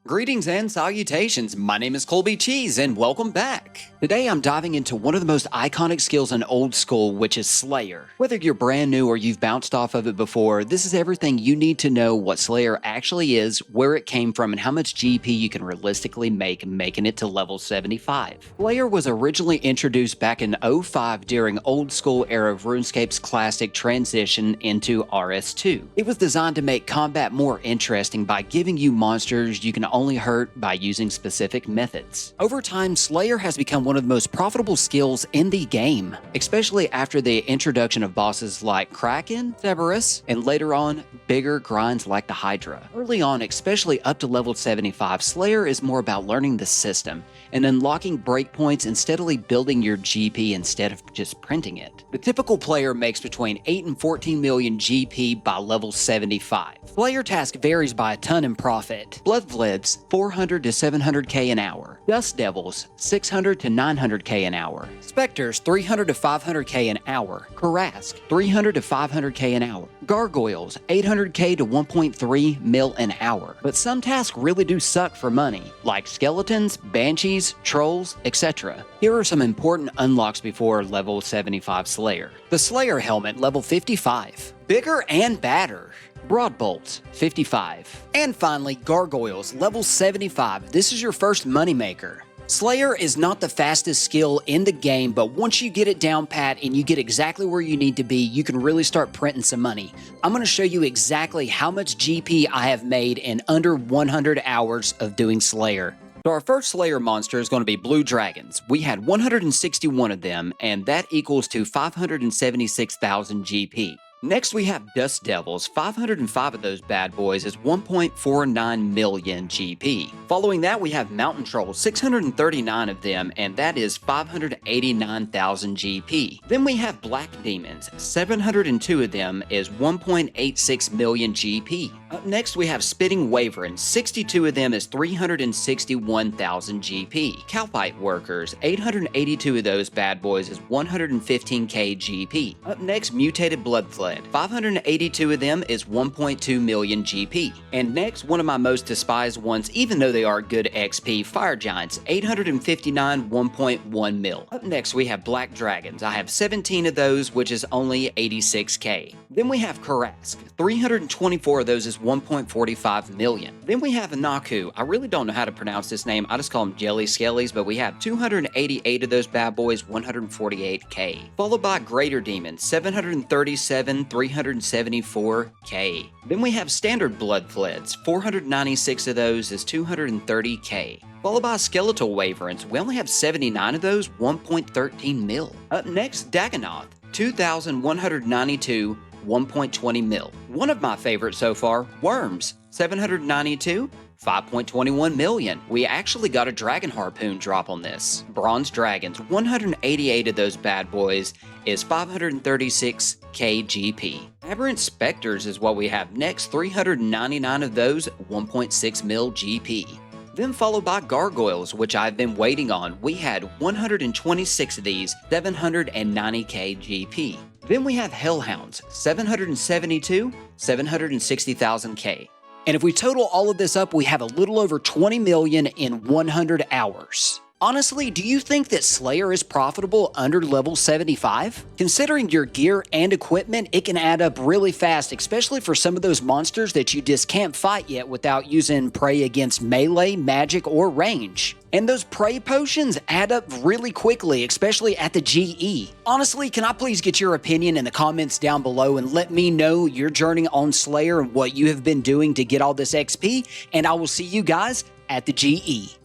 Greetings and salutations, my name is Colby Cheese and welcome back. Today I'm diving into one of the most iconic skills in old school, which is Slayer. Whether you're brand new or you've bounced off of it before, this is everything you need to know what Slayer actually is, where it came from, and how much GP you can realistically make, making it to level 75. Slayer was originally introduced back in 05 during old school era of RuneScape's classic transition into RS2. It was designed to make combat more interesting by giving you monsters you can only hurt by using specific methods. Over time, Slayer has become one of the most profitable skills in the game, especially after the introduction of bosses like Kraken, Cerberus, and later on, bigger grinds like the Hydra. Early on, especially up to level 75, Slayer is more about learning the system and unlocking breakpoints and steadily building your GP instead of just printing it. The typical player makes between 8 and 14 million GP by level 75. Slayer task varies by a ton in profit. Bloodfleds, 400 to 700k an hour. Dust Devils, 600 to 900k an hour. Spectres, 300 to 500k an hour. Karask, 300 to 500k an hour. Gargoyles, 800k to 1.3 mil an hour. But some tasks really do suck for money, like skeletons, banshees, trolls, etc. Here are some important unlocks before level 75 Slayer. The Slayer helmet, level 55. Bigger and badder. Broad Bolts, 55. And finally, Gargoyles, level 75. This is your first moneymaker. Slayer is not the fastest skill in the game, but once you get it down pat and you get exactly where you need to be, you can really start printing some money. I'm going to show you exactly how much GP I have made in under 100 hours of doing Slayer. So our first Slayer monster is going to be Blue Dragons. We had 161 of them, and that equals to 576,000 GP. Next we have Dust Devils. 505 of those bad boys is 1.49 million GP. Following that we have Mountain Trolls, 639 of them, and that is 589,000 GP. Then we have Black Demons. 702 of them is 1.86 million GP. Up next we have Spitting Wyverns. 62 of them is 361,000 GP. Cowfight Workers. 882 of those bad boys is 115k GP. Up next, Mutated Bloodfled. 582 of them is 1.2 million GP. And next, one of my most despised ones, even though they are good XP, Fire Giants, 859, 1.1 mil. Up next, we have Black Dragons. I have 17 of those, which is only 86k. Then we have Karask. 324 of those is 1.45 million. Then we have Naku. I really don't know how to pronounce this name. I just call them Jelly Skellies, but we have 288 of those bad boys, 148k. Followed by Greater Demons, 737, 374k. Then we have Standard Bloodfleds. 496 of those is 230k. Followed by Skeletal Wyverns. We only have 79 of those, 1.13 mil. Up next, Dagonoth. 2,192, 1.20 mil. One of my favorites so far, Worms. 792, 5.21 million. We actually got a Dragon Harpoon drop on this. Bronze Dragons, 188 of those bad boys is 536k GP. Aberrant Spectres is what we have next, 399 of those, 1.6 mil GP. Then followed by Gargoyles, which I've been waiting on. We had 126 of these, 790k GP. Then we have Hellhounds, 772, 760,000k. And if we total all of this up, we have a little over 20 million in 100 hours. Honestly, do you think that Slayer is profitable under level 75? Considering your gear and equipment, it can add up really fast, especially for some of those monsters that you just can't fight yet without using prey against melee, magic, or range. And those prey potions add up really quickly, especially at the GE. Honestly, can I please get your opinion in the comments down below and let me know your journey on Slayer and what you have been doing to get all this XP, and I will see you guys at the GE.